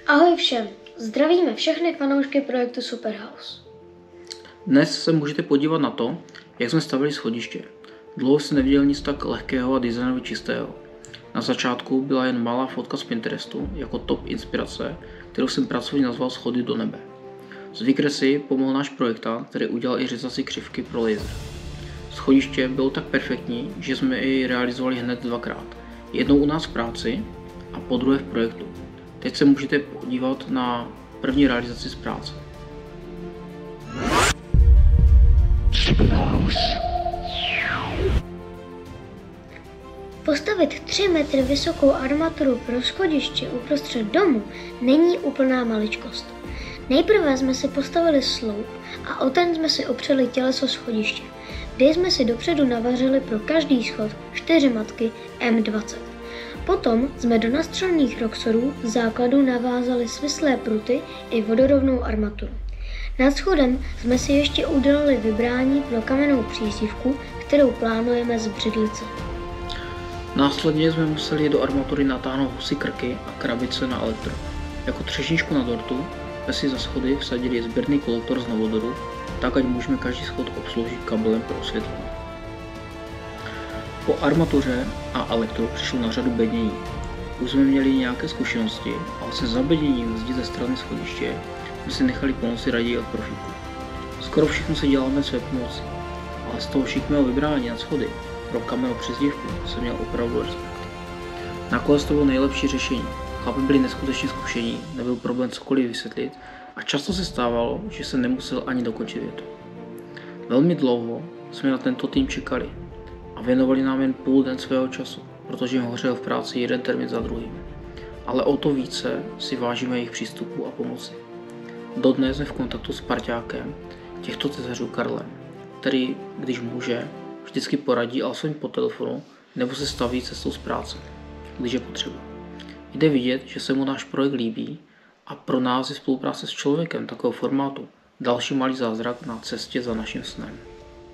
Ahoj všem, zdravíme všechny fanoušky projektu Superhouse. Dnes se můžete podívat na to, jak jsme stavili schodiště. Dlouho jsem neviděl nic tak lehkého a designově čistého. Na začátku byla jen malá fotka z Pinterestu jako top inspirace, kterou jsem pracovně nazval Schody do nebe. S výkresy pomohl náš projektant, který udělal i řezací křivky pro laser. Schodiště bylo tak perfektní, že jsme jej realizovali hned dvakrát. Jednou u nás v práci a po druhé v projektu. Teď se můžete podívat na první realizaci z práce. Postavit 3 metry vysokou armaturu pro schodiště uprostřed domu není úplná maličkost. Nejprve jsme si postavili sloup a o ten jsme si opřeli těleso schodiště, kde jsme si dopředu navařili pro každý schod 4 matky M20. Potom jsme do nastřelených roxorů v základu navázali svislé pruty i vodorovnou armaturu. Nad schodem jsme si ještě udělali vybrání pro kamennou přízdívku, kterou plánujeme z břidlice. Následně jsme museli do armatury natáhnout husí krky a krabice na elektro. Jako třešničku na dortu jsme si za schody vsadili sběrný kolektor z novodoru, tak ať můžeme každý schod obsloužit kabelem pro osvětlení. Po armatuře a elektru přišlo na řadu bednění. Už jsme měli nějaké zkušenosti, ale se zabedněním zdi ze strany schodiště jsme si nechali pomoci raději od profíků. Skoro všechno si děláme své pomoci, ale z toho šikmého vybrání na schody pro kamennou přizdívku jsem měl opravdu respekt. Nakonec to bylo nejlepší řešení. Chlapi byli neskutečně zkušení, nebyl problém cokoliv vysvětlit a často se stávalo, že jsem nemusel ani dokončit větu. Velmi dlouho jsme na tento tým čekali a věnovali nám jen půl den svého času, protože jim hořel v práci jeden termín za druhým. Ale o to více si vážíme jejich přístupu a pomoci. Dodnes jsme v kontaktu s parťákem těchto tesařů Karlem, který, když může, vždycky poradí alespoň po telefonu nebo se staví cestou z práce, když je potřeba. Jde vidět, že se mu náš projekt líbí a pro nás je spolupráce s člověkem takového formátu další malý zázrak na cestě za naším snem.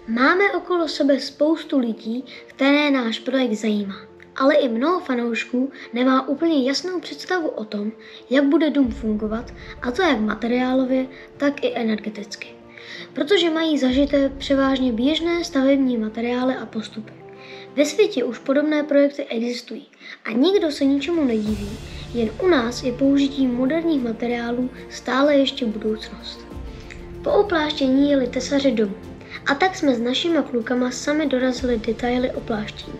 Máme okolo sebe spoustu lidí, které náš projekt zajímá, ale i mnoho fanoušků nemá úplně jasnou představu o tom, jak bude dům fungovat, a to jak materiálově, tak i energeticky. Protože mají zažité převážně běžné stavební materiály a postupy. Ve světě už podobné projekty existují a nikdo se ničemu nediví, jen u nás je použití moderních materiálů stále ještě budoucnost. Po opláštění jeli tesaři domů a tak jsme s našimi klukama sami dorazili detaily opláštění.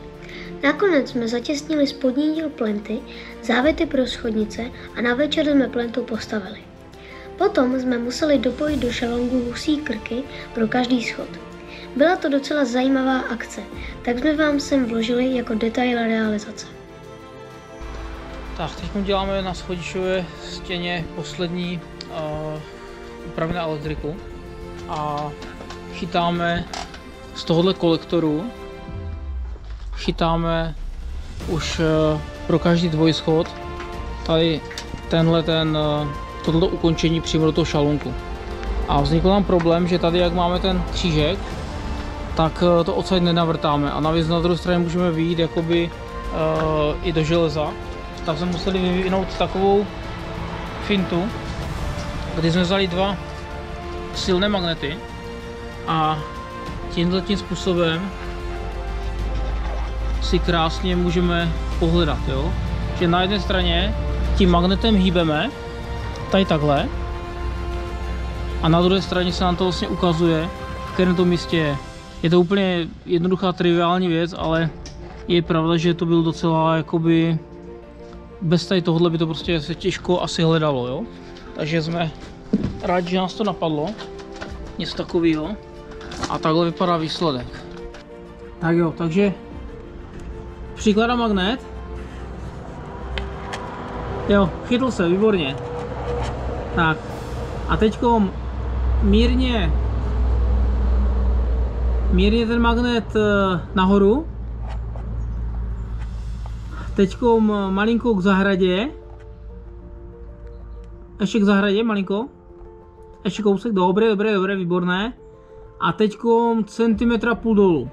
Nakonec jsme zatěsnili spodní díl plenty, závity pro schodnice a na večer jsme plentu postavili. Potom jsme museli dopojit do šalongu husí krky pro každý schod. Byla to docela zajímavá akce, tak jsme vám sem vložili jako detail realizace. Tak, teď děláme na schodišťové stěně poslední úpravy na elektriku a chytáme z tohohle kolektoru, chytáme už pro každý dvojschod tady tohle ukončení přímo do toho šalunku. A vznikl nám problém, že tady jak máme ten křížek, tak to odsaď nenavrtáme a navíc na druhé straně můžeme vyjít jakoby i do železa. Tak jsme museli vyvinout takovou fintu, kdy jsme vzali 2 silné magnety a tímto způsobem si krásně můžeme pohledat, jo? Že na jedné straně tím magnetem hýbeme tady takhle a na druhé straně se nám to vlastně ukazuje, v kterém to místě je. Je to úplně jednoduchá triviální věc, ale je pravda, že to bylo docela jakoby bez tady tohohle by to prostě se těžko asi hledalo, jo? Takže jsme rádi, že nás to napadlo, něco takového a takhle vypadá výsledek. Tak jo, takže přikládám magnet. Jo, chytl se, výborně. Tak a teďko mírně ten magnet nahoru. Teďko malinko k zahradě. Ještě k zahradě, malinko. Ještě kousek, dobré, výborné. A teďko centimetra půl dolů.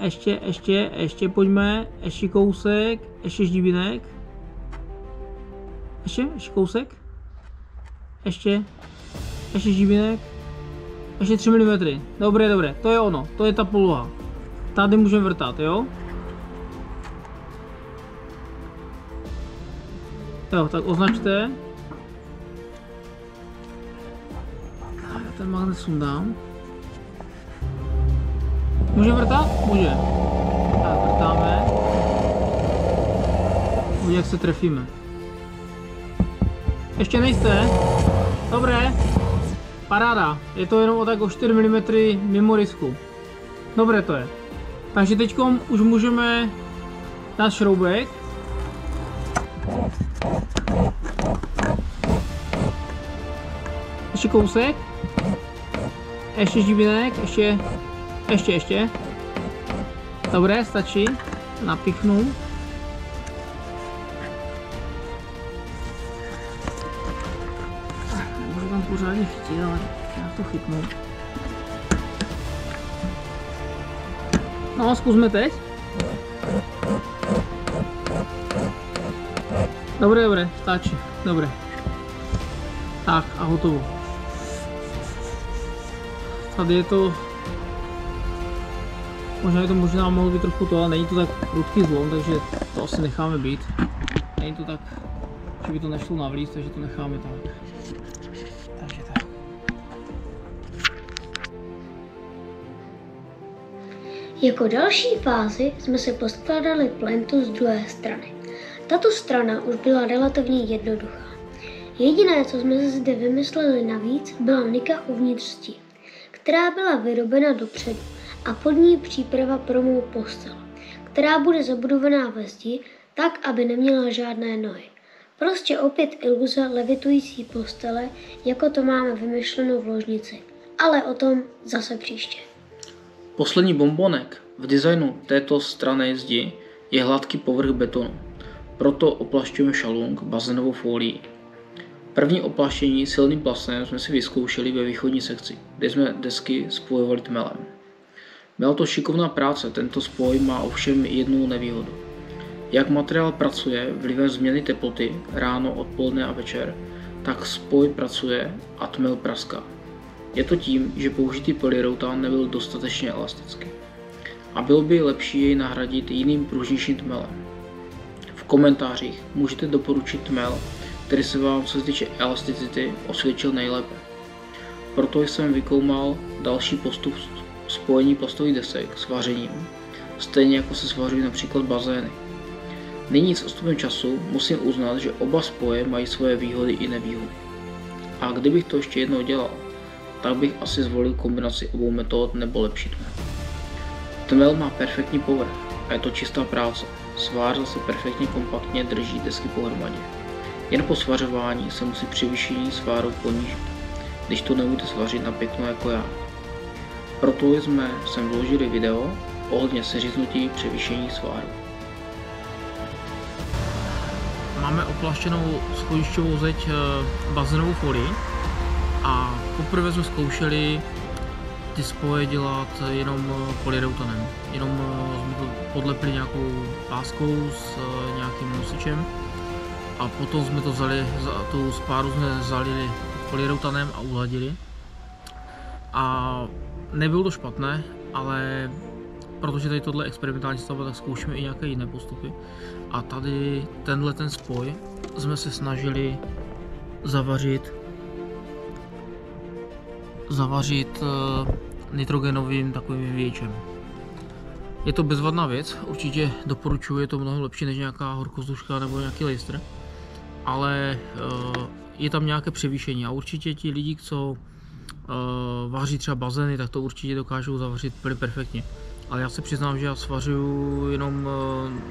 Ještě pojďme, ještě kousek, ještě ždíbinek. Ještě kousek. Ještě žíbinek. Ještě 3 mm. Dobré, to je ono, to je ta poloha. Tady můžeme vrtat, jo? Jo, tak označte. Já ten magnet sundám. Můžeme vrtat? Může. Tak vrtáme. Uvidíme, jak se trefíme. Ještě nejste? Dobré. Paráda. Je to jenom o tak o 4 mm mimo risku. Dobré to je. Takže teď už můžeme dát šroubek. Ještě kousek. Ještě žíbinek. Ještě. Dobré, stačí. Napichnu. Můžu tam pořádně chytit, ale já to chytnu. No, zkusme teď. Dobré, stačí. Dobré. Tak a hotovo. Tady je to... Možná mohlo být trochu to, ale není to tak prudký zlom, takže to asi necháme být. Není to tak, že by to nešlo navlíct, takže to necháme tak. Takže tak. Jako další fázi jsme si poskládali plentu z druhé strany. Tato strana už byla relativně jednoduchá. Jediné, co jsme zde vymysleli navíc, byla nika uvnitř zdi, která byla vyrobena dopředu a pod ní příprava pro mou postel, která bude zabudovaná ve zdi tak, aby neměla žádné nohy. Prostě opět iluze levitující postele, jako to máme vymyšleno v ložnici. Ale o tom zase příště. Poslední bombonek v designu této strany zdi je hladký povrch betonu. Proto oplašťujeme šalung bazénovou fólií. První oplaštění silným plastem jsme si vyzkoušeli ve východní sekci, kde jsme desky spojovali tmelem. Byla to šikovná práce, tento spoj má ovšem jednu nevýhodu. Jak materiál pracuje vlivem změny teploty ráno, odpoledne a večer, tak spoj pracuje a tmel praská. Je to tím, že použitý polyuretan nebyl dostatečně elastický. A bylo by lepší jej nahradit jiným pružnějším tmelem. V komentářích můžete doporučit tmel, který se vám co se týče elasticity osvědčil nejlépe. Proto jsem vykoumal další postup spojení plastových desek s vařením, stejně jako se svařují například bazény. Nyní s odstupem času musím uznat, že oba spoje mají svoje výhody i nevýhody. A kdybych to ještě jednou dělal, tak bych asi zvolil kombinaci obou metod nebo lepší tmel. Tmel má perfektní povrch a je to čistá práce. Svář zase perfektně kompaktně drží desky pohromadě. Jen po svařování se musí převýšení sváru ponížit, když to nebudete svařit na pěkno jako já. Proto jsme sem vložili video ohledně seříznutí převýšení sváru. Máme oplaštěnou schodišťovou zeď bazénovou folii a poprvé jsme zkoušeli ty spoje dělat jenom polyuretanem. Jenom jsme to podlepili nějakou páskou s nějakým nosičem a potom jsme to vzali, tu spáru jsme zalili polyuretanem a uhladili. A nebylo to špatné, ale protože tady tohle je experimentální stavba, tak zkoušíme i nějaké jiné postupy. A tady ten spoj jsme se snažili zavařit nitrogenovým takovým vyvěčem. Je to bezvadná věc, určitě doporučuji, je to mnohem lepší než nějaká horkozduška nebo nějaký lejstr, ale je tam nějaké převýšení a určitě ti lidi, co vaří třeba bazény, tak to určitě dokážou zavařit úplně perfektně. Ale já se přiznám, že já svařuju jenom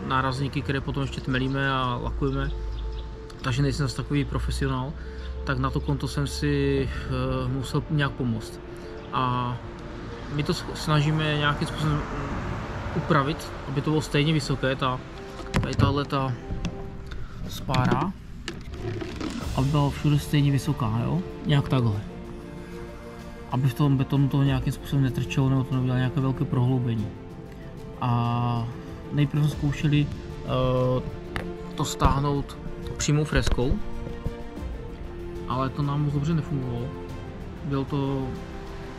nárazníky, které potom ještě tmelíme a lakujeme, takže nejsem zase takový profesionál, tak na to konto jsem si musel nějak pomoct. A my to snažíme nějakým způsobem upravit, aby to bylo stejně vysoké, tady tahleta spára, aby byla všude stejně vysoká, jo? Nějak takhle. Aby v tom betonu to nějakým způsobem netrčelo nebo to nebylo nějaké velké prohloubení. A nejprve jsme zkoušeli to stáhnout přímou freskou, ale to nám moc dobře nefungovalo.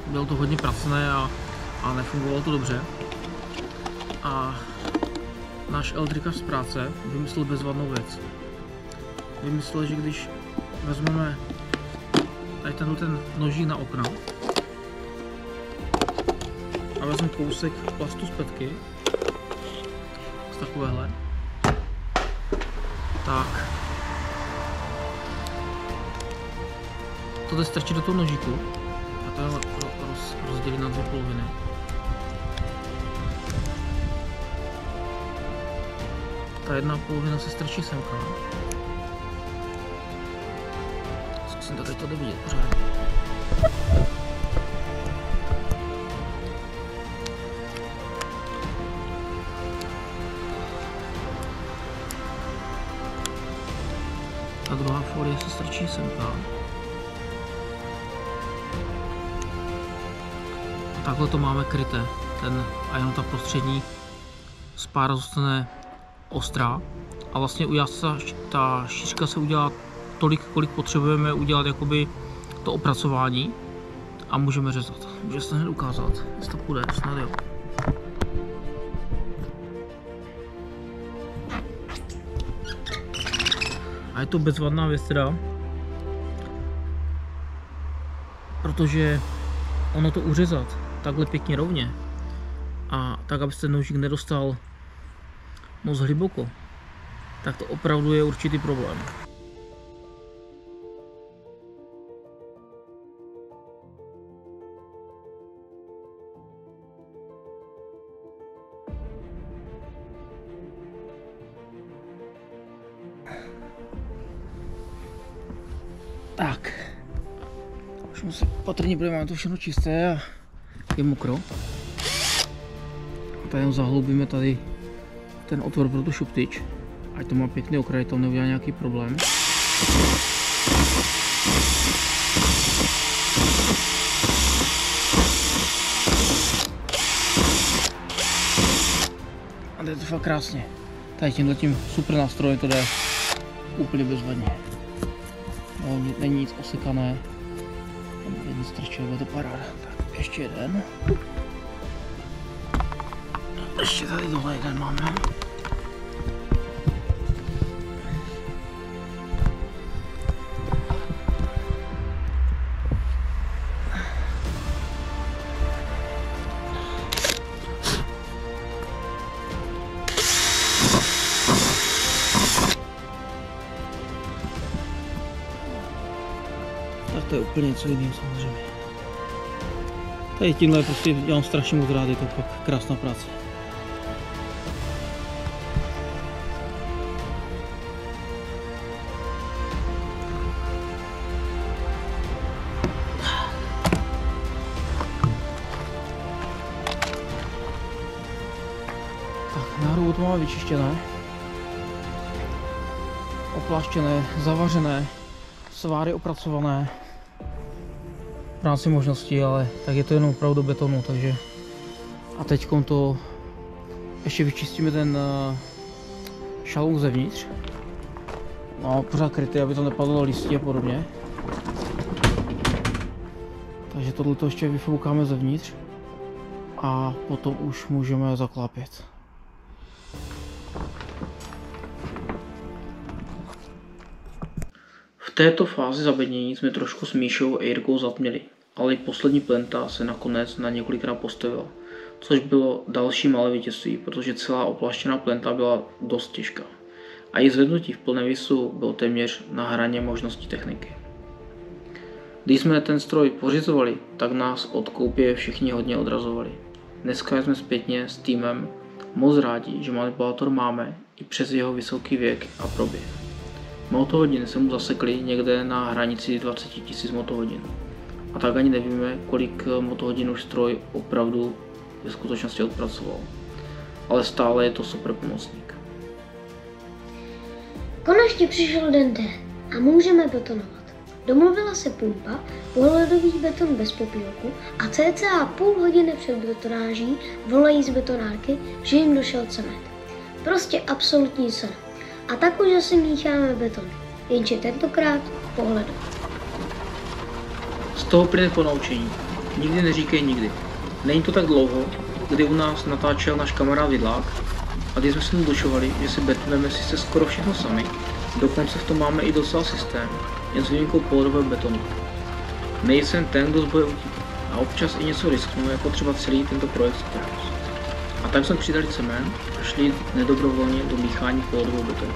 Bylo to hodně pracné a nefungovalo to dobře. A náš elektrikař z práce vymyslel bezvadnou věc. Vymyslel, že když vezmeme tady ten nožík na okna a vezmu kousek plastu z petky, z takovéhle, tak to jde strčit do toho nožíku a to rozdělit na 2 poloviny. Ta jedna polovina se strčí semka. Zkusím to teď to vidět pořád. Ta druhá folie se strčí semka. Takhle to máme kryté. A jenom ta prostřední spára zůstane ostrá. A vlastně ta šířka se udělá tolik, kolik potřebujeme udělat jakoby to opracování. A můžeme řezat. Může se to hned ukázat, jestli to půjde, snad jo. A je to bezvadná věc teda, protože ono to uřezat takhle pěkně rovně a tak, aby se nožík nedostal moc hluboko, tak to opravdu je určitý problém. Tak, už musím patrně, protože máme to všechno čisté a je mokro. Tady jenom zahloubíme tady ten otvor pro tu šuptyč, ať to má pěkný okraj, tam neudělá nějaký problém. A jde to fakt krásně. Tady tímhletím super nástrojem to jde úplně bezvadně. No, není nic osekané, jeden strčil, bude to paráda. Tak ještě jeden. Ještě tady dole jeden máme. Tak to je úplně něco jiného samozřejmě. Tady tímhle prostě dělám strašně moc rád, je to fakt krásná práce. Tak, náhodou to máme vyčištěné, opláštěné, zavařené, sváry opracované v rámci možností, ale tak je to jenom opravdu do betonu, takže a teď to ještě vyčistíme ten šalung zevnitř. No, pořád krytý, aby to nepadlo listí a podobně. Takže tohle ještě vyfoukáme zevnitř a potom už můžeme zaklápět. V této fázi zabednění jsme trošku s Míšou a Jirkou zatměli, ale i poslední plenta se nakonec na několikrát postavila, což bylo další malé vítězství, protože celá opláštěná plenta byla dost těžká. A její zvednutí v plném visu bylo téměř na hraně možností techniky. Když jsme ten stroj pořizovali, tak nás od koupě všichni hodně odrazovali. Dneska jsme zpětně s týmem moc rádi, že manipulátor máme i přes jeho vysoký věk a proběh. Motohodiny se mu zasekly někde na hranici 20 000 motohodin. A tak ani nevíme, kolik motohodin už stroj opravdu ve skutečnosti odpracoval. Ale stále je to super pomocník. Konečně přišel den D a můžeme betonovat. Domluvila se pumpa, pohledový beton bez popílku a cca půl hodiny před betonáží volají z betonárky, že jim došel cement. Prostě absolutní cena. A tak už asi mícháme beton, jenže tentokrát pohledový. Z toho plyne ponaučení. Nikdy neříkej nikdy. Není to tak dlouho, kdy u nás natáčel náš kamarád Vidlák a když jsme se mu dočovali, že si betonujeme sice skoro všechno sami, dokonce v tom máme i docela systém, jen s výjimkou pohodového betonu. Nejsem ten, kdo z boje utíká a občas i něco risknu, jako třeba celý tento projekt Skorus. A tak jsme přidali cement a šli nedobrovolně do míchání pohodového betonu.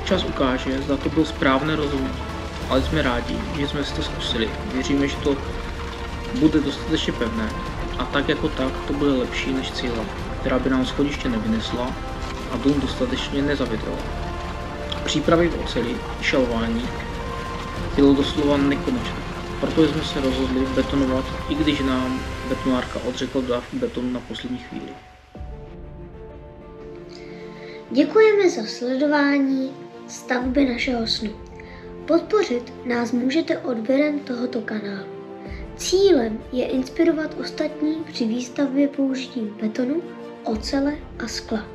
Čas ukáže, zda to bylo správné rozhodnutí, ale jsme rádi, že jsme si to zkusili. Věříme, že to bude dostatečně pevné a tak jako tak to bude lepší než cihla, která by nám schodiště nevynesla a dům dostatečně nezavětrovala. Přípravy v oceli i šalování bylo doslova nekonečné, proto jsme se rozhodli betonovat, i když nám betonárka odřekla dodávku betonu na poslední chvíli. Děkujeme za sledování stavby našeho snu. Podpořit nás můžete odběrem tohoto kanálu. Cílem je inspirovat ostatní při výstavbě použitím betonu, ocele a skla.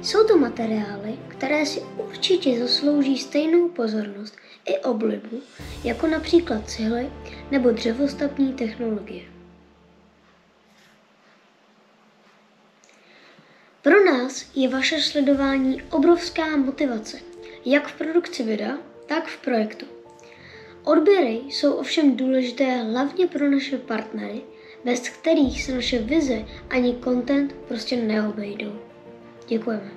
Jsou to materiály, které si určitě zaslouží stejnou pozornost i oblibu, jako například cihly nebo dřevostavní technologie. Pro nás je vaše sledování obrovská motivace, jak v produkci videa, tak v projektu. Odběry jsou ovšem důležité hlavně pro naše partnery, bez kterých se naše vize ani content prostě neobejdou. Děkujeme.